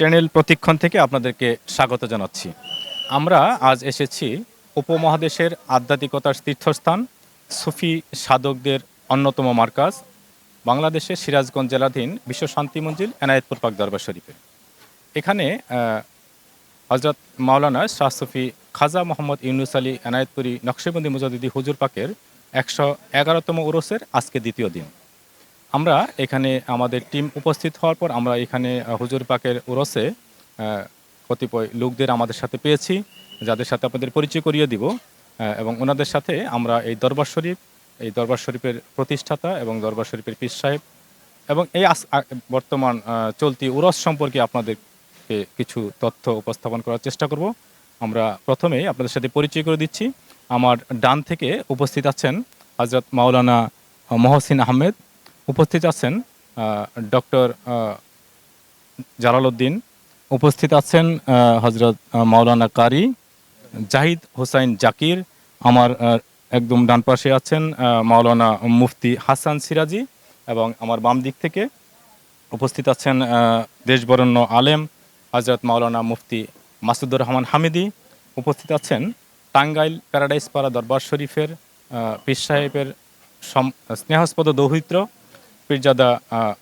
Channel প্রতিক্ষণ থেকে আপনাদেরকে স্বাগত জানাচ্ছি। আমরা আজ এসেছি উপমহাদেশের আধ্যাত্মিকতার তীর্থস্থান সুফি সাধকদের অন্যতম মার্কাজ বাংলাদেশের সিরাজগঞ্জ জেলাধীন বিশ্ব শান্তি মঞ্জিল এনায়েতপুর পাক দরবার শরীফে। এখানে হজরত মাওলানা শাহ সুফি খাজা মোহাম্মদ ইউনুস আলী এনায়েতপুরি নকশেবন্দি মুজাদ্দিদি হুজুর পাকের 111তম উরুসের আজকে দ্বিতীয় দিন। আমরা এখানে আমাদের টিম উপস্থিত হওয়ার পর আমরা এখানে হুজুর পাকের উরসে কতিপয় লোকদের আমাদের সাথে পেয়েছি, যাদের সাথে আপনাদের পরিচয় করিয়ে দিব এবং ওনাদের সাথে আমরা এই দরবার শরীফের প্রতিষ্ঠাতা এবং দরবার শরীফের পীর সাহেব এবং এই বর্তমান চলতি উরস সম্পর্কে আপনাদেরকে কিছু তথ্য উপস্থাপন করার চেষ্টা করব। আমরা প্রথমেই আপনাদের সাথে পরিচয় করে দিচ্ছি। আমার ডান থেকে উপস্থিত আছেন হজরত মাওলানা মহসিন আহমেদ, উপস্থিত আছেন ডক্টর জালালউদ্দিন, উপস্থিত আছেন হজরত মাওলানা কারি জাহিদ হোসাইন জাকির। আমার একদম ডান পাশে আছেন মাওলানা মুফতি হাসান সিরাজি এবং আমার বাম দিক থেকে উপস্থিত আছেন দেশবরেণ্য আলেম হজরত মাওলানা মুফতি মাসুদুর রহমান হামিদি। উপস্থিত আছেন টাঙ্গাইল প্যারাডাইস পাড়া দরবার শরীফের পীর সাহেবের স্নেহাস্পদ দৌহিত্র পীরজাদা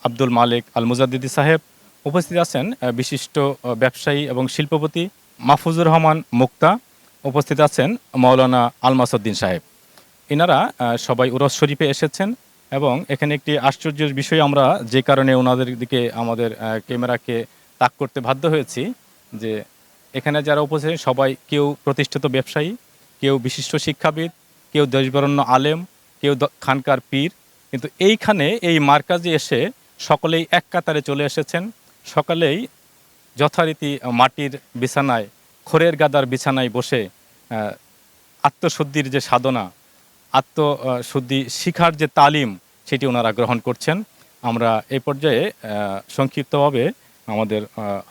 আব্দুল মালিক আল মুজাদ্দিদি সাহেব। উপস্থিত আছেন বিশিষ্ট ব্যবসায়ী এবং শিল্পপতি মাহফুজুর রহমান মুক্তা। উপস্থিত আছেন মাওলানা আল মাসউদ্দিন সাহেব। এনারা সবাই উরস শরীফে এসেছেন এবং এখানে একটি আশ্চর্যের বিষয়, আমরা যে কারণে ওনাদের দিকে আমাদের ক্যামেরাকে তাক করতে বাধ্য হয়েছি, যে এখানে যারা উপস্থিত সবাই কেউ প্রতিষ্ঠিত ব্যবসায়ী, কেউ বিশিষ্ট শিক্ষাবিদ, কেউ দেশবরেণ্য আলেম, কেউ খানকার পীর, কিন্তু এইখানে এই মার্কাজে এসে সকলেই এক কাতারে চলে এসেছেন। সকলেই যথারীতি মাটির বিছানায়, খড়ের গাদার বিছানায় বসে আত্মশুদ্ধির যে সাধনা, আত্মশুদ্ধি শিখার যে তালিম, সেটি ওনারা গ্রহণ করছেন। আমরা এই পর্যায়ে সংক্ষিপ্তভাবে আমাদের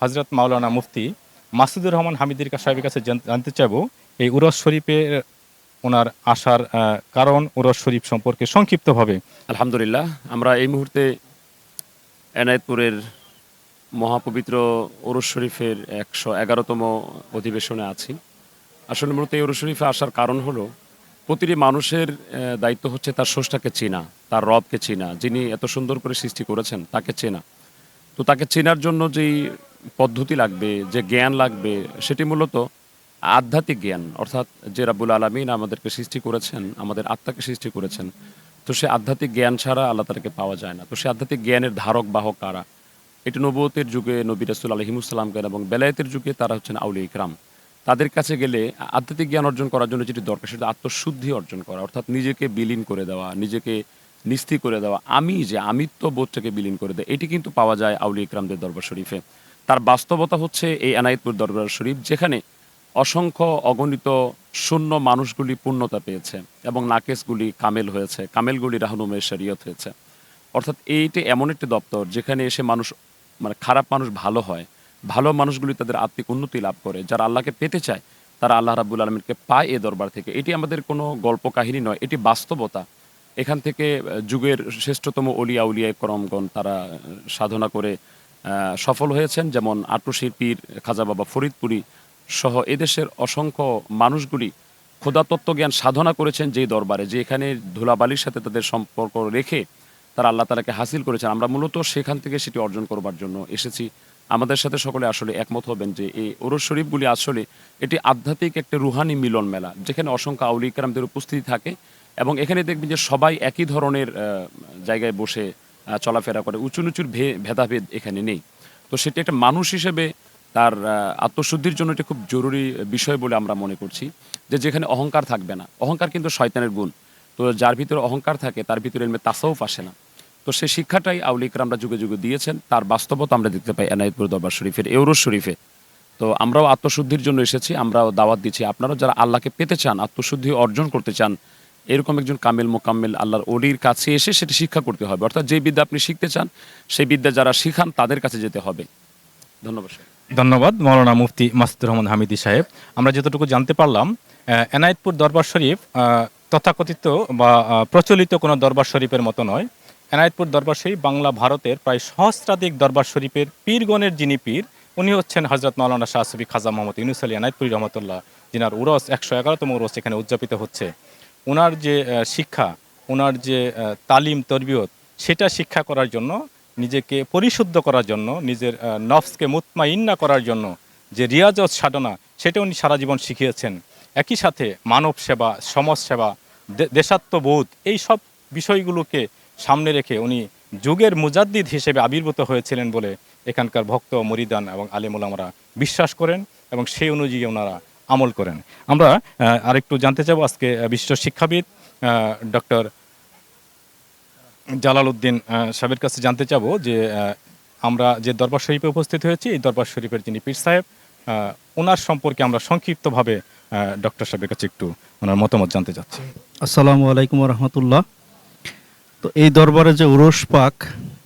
হজরত মাওলানা মুফতি মাসুদুর রহমান হামিদির সাহেবের কাছে জানতে চাইব এই উরস শরীফের ওনার আসার কারণ, উরস শরীফ সম্পর্কে সংক্ষিপ্তভাবে। আলহামদুলিল্লাহ, আমরা এই মুহূর্তে এনায়েতপুরের মহাপবিত্র উরস শরীফের 111তম অধিবেশনে আছি। আসলে মূলত এই উরস শরীফে আসার কারণ হলো, প্রতিটি মানুষের দায়িত্ব হচ্ছে তার স্রষ্টাকে চেনা, তার রবকে চেনা, যিনি এত সুন্দর করে সৃষ্টি করেছেন তাকে চেনা। তো তাকে চেনার জন্য যেই পদ্ধতি লাগবে, যে জ্ঞান লাগবে, সেটি মূলত আধ্যাত্মিক জ্ঞান, অর্থাৎ যে রাব্বুল আলামিন আমাদেরকে সৃষ্টি করেছেন, আমাদের আত্মাকে সৃষ্টি করেছেন। তো সে আধ্যাত্মিক জ্ঞান ছাড়া আল্লাহ তাআলাকে পাওয়া যায় না। তো সে আধ্যাত্মিক জ্ঞানের ধারক বাহক কারা? এটি নবুয়তের যুগে নবী রাসূল আলাইহিমুসসালামকে এবং বেলায়েতের যুগে তারা হচ্ছেন আউলিয়া ইকরাম। তাদের কাছে গেলে আধ্যাত্মিক জ্ঞান অর্জন করার জন্য যেটি দরকার, সেটা আত্মশুদ্ধি অর্জন করা, অর্থাৎ নিজেকে বিলীন করে দেওয়া, নিজেকে নিস্তি করে দেওয়া, আমিত্ব বোধটাকে বিলীন করে দেয়। এটি কিন্তু পাওয়া যায় আউলিয়া ইকরামদের দরবার শরীফে। তার বাস্তবতা হচ্ছে এই এনায়েতপুর দরবার শরীফ, যেখানে অসংখ্য অগণিত শূন্য মানুষগুলি পূর্ণতা পেয়েছে এবং নাকেসগুলি কামেল হয়েছে, কামেলগুলি রাহনুমে শরীয়ত হয়েছে। অর্থাৎ এইটি এমন একটি দপ্তর যেখানে এসে মানুষ, মানে খারাপ মানুষ ভালো হয়, ভালো মানুষগুলি তাদের আত্মিক উন্নতি লাভ করে, যারা আল্লাহকে পেতে চায় তারা আল্লাহ রাব্বুল আলামিনকে পায় এ দরবার থেকে। এটি আমাদের কোনো গল্প কাহিনী নয়, এটি বাস্তবতা। এখান থেকে যুগের শ্রেষ্ঠতম অলিয়া উলিয়া করমগণ তারা সাধনা করে সফল হয়েছেন, যেমন আটরশির পীর খাজা বাবা ফরিদপুরি সহ এদেশের অসংখ্য মানুষগুলি খোদা তত্ত্বজ্ঞান সাধনা করেছেন যেই দরবারে, যে এখানে ধুলাবালির সাথে তাদের সম্পর্ক রেখে তারা আল্লাহ তাআলাকে হাসিল করেছেন। আমরা মূলত সেখান থেকে সেটি অর্জন করবার জন্য এসেছি। আমাদের সাথে সকলে আসলে একমত হবেন যে এই উরস শরীফগুলি আসলে এটি আধ্যাত্মিক একটা রুহানি মিলন মেলা, যেখানে অসংখ্য আউলিয়া কেরামদের উপস্থিতি থাকে এবং এখানে দেখবেন যে সবাই একই ধরনের জায়গায় বসে চলাফেরা করে, উঁচু নিচুর ভেদাভেদ এখানে নেই। তো সেটি একটা মানুষ হিসেবে তার আত্মশুদ্ধির জন্য এটি খুব জরুরি বিষয় বলে আমরা মনে করছি, যে যেখানে অহংকার থাকবে না। অহংকার কিন্তু শয়তানের গুণ। তো যার ভিতরে অহংকার থাকে তার ভিতরে ইলমে তাসাউফ আসে না। তো সেই শিক্ষাটাই আউলিয়া ইকরামরা যুগে যুগে দিয়েছেন, তার বাস্তবতা আমরা দেখতে পাই এনায়েতপুর দরবার শরীফের উরস শরীফে। তো আমরাও আত্মশুদ্ধির জন্য এসেছি, আমরাও দাওয়াত দিচ্ছি আপনারাও যারা আল্লাহকে পেতে চান, আত্মশুদ্ধি অর্জন করতে চান, এরকম একজন কামেল মোকাম্মেল আল্লাহর ওলির কাছে এসে সেটি শিক্ষা করতে হবে। অর্থাৎ যে বিদ্যা আপনি শিখতে চান, সেই বিদ্যা যারা শিখান তাদের কাছে যেতে হবে। ধন্যবাদ। ধন্যবাদ মাওলানা মুফতি মাসুদুর রহমান হামিদি সাহেব। আমরা যতটুকু জানতে পারলাম, এনায়েতপুর দরবার শরীফ তথাকথিত বা প্রচলিত কোনো দরবার শরীফের মতো নয়। এনায়েতপুর দরবার শরীফ বাংলা ভারতের প্রায় সহস্রাধিক দরবার শরীফের পীরগণের যিনি পীর, উনি হচ্ছেন হজরত মাওলানা শাহ সুফি খাজা মোহাম্মদ ইউনুস আলী এনায়েতপুরী রহমতুল্লাহ, যিনার উরস 111তম উরস এখানে উদযাপিত হচ্ছে। ওনার যে শিক্ষা, ওনার যে তালিম তরবিয়ত, সেটা শিক্ষা করার জন্য, নিজেকে পরিশুদ্ধ করার জন্য, নিজের নফসকে মুতমাইন্না করার জন্য যে রিয়াজত সাধনা, সেটা উনি সারা জীবন শিখিয়েছেন। একই সাথে মানব সেবা, সমাজ সেবা, দেশাত্মবোধ, এই সব বিষয়গুলোকে সামনে রেখে উনি যুগের মুজাদ্দিদ হিসেবে আবির্ভূত হয়েছিলেন বলে এখানকার ভক্ত, মরিদান এবং আলেম ওলামারা বিশ্বাস করেন এবং সেই অনুযায়ী ওনারা আমল করেন। আমরা আরেকটু জানতে চাবো আজকে বিশিষ্ট শিক্ষাবিদ ডক্টর জালাল উদ্দিন সাহেবের কাছে জানতে চাবো যে আমরা যে দরবার শরীফে উপস্থিত হয়েছি, এই দরবার শরীফের যিনি পীর সাহেব, ওনার সম্পর্কে আমরা সংক্ষিপ্তভাবে ডক্টর সাহেবের কাছে একটু ওনার মতামত জানতে চাচ্ছি। আসসালামু আলাইকুম রহমতুল্লাহ। তো এই দরবারে যে উরস পাক,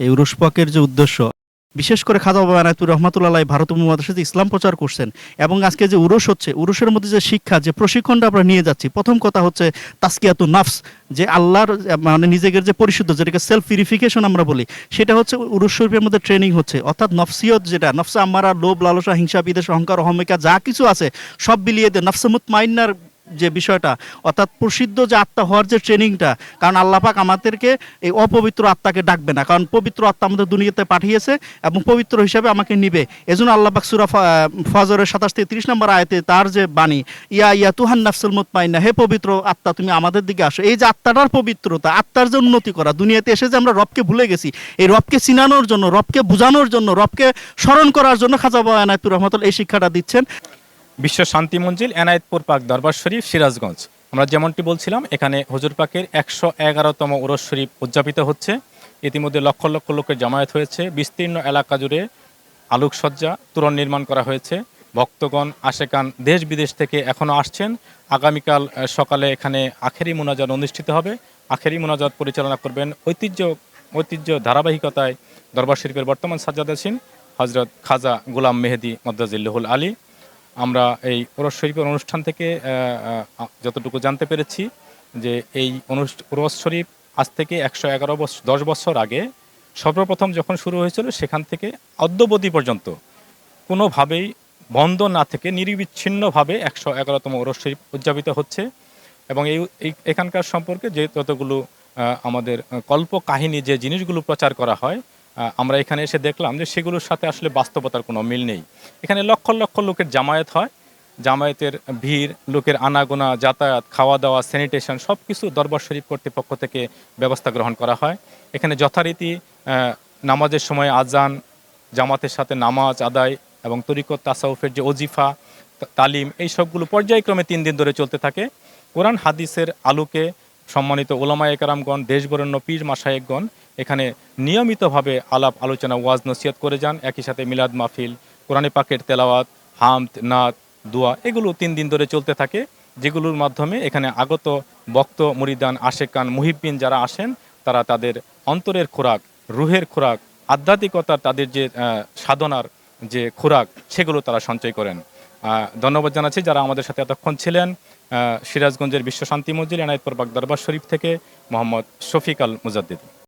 এই উরস পাকের যে উদ্দেশ্য, বিশেষ করে খাজা বাবা এনায়েতপুর রহমতুল্লাহ ভারত উপমহাদেশে ইসলাম প্রচার করছেন, এবং আজকে যে উরস হচ্ছে, উরসের মধ্যে যে শিক্ষা, যে প্রশিক্ষণটা আমরা নিয়ে যাচ্ছি, প্রথম কথা হচ্ছে তাসকিয়াতু নাফস, যে আল্লাহর মানে নিজেদের যে পরিশুদ্ধ, যেটাকে সেলফ পিউরিফিকেশন আমরা বলি, সেটা হচ্ছে উরস শরীফের মধ্যে ট্রেনিং হচ্ছে। অর্থাৎ নফসিয়ত, যেটা নফসা আম্মারা, লোভ, লালসা, হিংসা, বিদ্বেষ, অহংকার, অহমিকা যা কিছু আছে সব বিলিয়ে দিয়ে নফসে মুতমাইন্নার যে বিষয়টা, অর্থাৎ প্রসিদ্ধ যে আত্মা হওয়ার যে ট্রেনিংটা। কারণ আল্লাহ পাক আমাদেরকে এই অপবিত্র আত্মাকে ডাকবে না, কারণ পবিত্র আত্মা আমাদের দুনিয়াতে পাঠিয়েছে এবং পবিত্র হিসাবে আমাকে নিবে। এজন্য আল্লাহ পাক সূরা ফজরের 27 থেকে 30 নম্বর আয়াতে তার যে বাণী, ইয়া তুহান নাফসুল মুতমাইন্না, হে পবিত্র আত্মা তুমি আমাদের দিকে আসো। এই যে আত্মাটার পবিত্রতা, আত্মার যে উন্নতি করা, দুনিয়াতে এসে যে আমরা রবকে ভুলে গেছি, এই রবকে চিনানোর জন্য, রবকে বোঝানোর জন্য, রবকে স্মরণ করার জন্য খাজা বাবা এনায়েতপুর রহমতুল্লাহ এই শিক্ষাটা দিচ্ছেন। বিশ্ব শান্তি মঞ্জিল এনায়েতপুর পাক দরবার শরীফ, সিরাজগঞ্জ। আমরা যেমনটি বলছিলাম, এখানে হুজুর পাকের 111তম উরস শরীফ উদযাপিত হচ্ছে। ইতিমধ্যে লক্ষ লক্ষ লোকের জামায়াত হয়েছে। বিস্তীর্ণ এলাকা জুড়ে আলোকসজ্জা, তোরণ নির্মাণ করা হয়েছে। ভক্তগণ, আশেকান দেশ বিদেশ থেকে এখনও আসছেন। আগামীকাল সকালে এখানে আখেরি মুনাজাত অনুষ্ঠিত হবে। আখেরি মুনাজাত পরিচালনা করবেন ঐতিহ্য ধারাবাহিকতায় দরবার শরীফের বর্তমান সাজ্জাদাসীন হজরত খাজা গোলাম মেহেদি মদ্দাজিল্লাহুল আলী। আমরা এই উরস শরীফের অনুষ্ঠান থেকে যতটুকু জানতে পেরেছি যে এই উরস শরীফ আজ থেকে 10 বছর আগে সর্বপ্রথম যখন শুরু হয়েছিল, সেখান থেকে অদ্যাবধি পর্যন্ত কোনোভাবেই বন্ধ না থেকে নিরবিচ্ছিন্নভাবে 111তম উরস শরীফ উদযাপিত হচ্ছে। এবং এখানকার সম্পর্কে যে যতগুলো আমাদের কল্প কাহিনী, যে জিনিসগুলো প্রচার করা হয়, আমরা এখানে এসে দেখলাম যে সেগুলোর সাথে আসলে বাস্তবতার কোনো মিল নেই। এখানে লক্ষ লক্ষ লোকের জামায়াত হয়। জামায়াতের ভিড়, লোকের আনাগোনা, যাতায়াত, খাওয়া দাওয়া, স্যানিটেশন সব কিছু দরবার শরীফ কর্তৃপক্ষ থেকে ব্যবস্থা গ্রহণ করা হয়। এখানে যথারীতি নামাজের সময় আজান, জামাতের সাথে নামাজ আদায় এবং তরিকত তাসাউফের যে ওজিফা, তালিম, এই সবগুলো পর্যায়ক্রমে 3 দিন ধরে চলতে থাকে। কোরআন হাদিসের আলোকে সম্মানিত ওলামায়ে কেরামগণ, দেশবরেণ্য পীর মাশায়েখগণ এখানে নিয়মিতভাবে আলাপ আলোচনা, ওয়াজ নসিহত করে যান। একই সাথে মিলাদ মাহফিল, কোরআনে পাকের তেলাওয়াত, হামদ, নাত, দোয়া, এগুলো 3 দিন ধরে চলতে থাকে, যেগুলোর মাধ্যমে এখানে আগত বক্ত, মুরিদান, আশেকান, মুহিব্বিন যারা আসেন, তারা তাদের অন্তরের খোরাক, রুহের খোরাক, আধ্যাত্মিকতার তাদের যে সাধনার যে খোরাক, সেগুলো তারা সঞ্চয় করেন। ধন্যবাদ জানাচ্ছি যারা আমাদের সাথে এতক্ষণ ছিলেন। সিরাজগঞ্জের বিশ্ব শান্তি মঞ্জিল এনায়েতপুর পাক দরবার শরীফ থেকে মোহাম্মদ শফিক আল মুজাদ্দিদ।